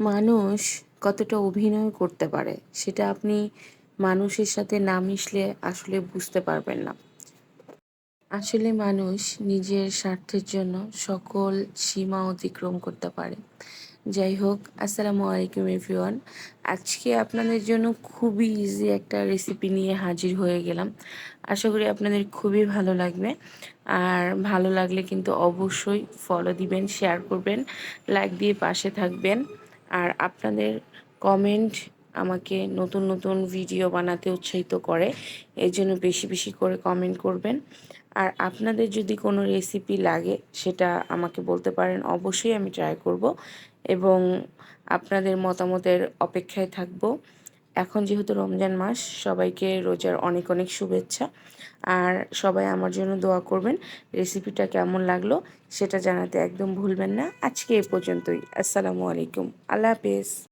মানুষ কতটা অভিনয় করতে পারে সেটা আপনি মানুষের সাথে না মিশলে আসলে বুঝতে পারবেন না। আসলে মানুষ নিজের স্বার্থের জন্য সকল সীমা অতিক্রম করতে পারে। যাই হোক, আসসালামু আলাইকুম এভরিওয়ান। আজকে আপনাদের জন্য খুবই ইজি একটা রেসিপি নিয়ে হাজির হয়ে গেলাম। আশা করি আপনাদের খুবই ভালো লাগবে। আর ভালো লাগলে কিন্তু অবশ্যই ফলো দিবেন, শেয়ার করবেন, লাইক দিয়ে পাশে থাকবেন। আর আপনাদের কমেন্ট আমাকে নতুন নতুন ভিডিও বানাতে উৎসাহিত করে। এর জন্য বেশি বেশি করে কমেন্ট করবেন। আর আপনাদের যদি কোনো রেসিপি লাগে সেটা আমাকে বলতে পারেন, অবশ্যই আমি ট্রাই করব এবং আপনাদের মতামতের অপেক্ষায় থাকব। এখন যেহেতু রমজান মাস, সবাইকে রোজার অনেক অনেক শুভেচ্ছা। আর সবাই আমার জন্য দোয়া করবেন। রেসিপিটা কেমন লাগলো সেটা জানাতে একদম ভুলবেন না। আজকে এ পর্যন্তই। আসসালামু আলাইকুম, আল্লাহ হাফেজ।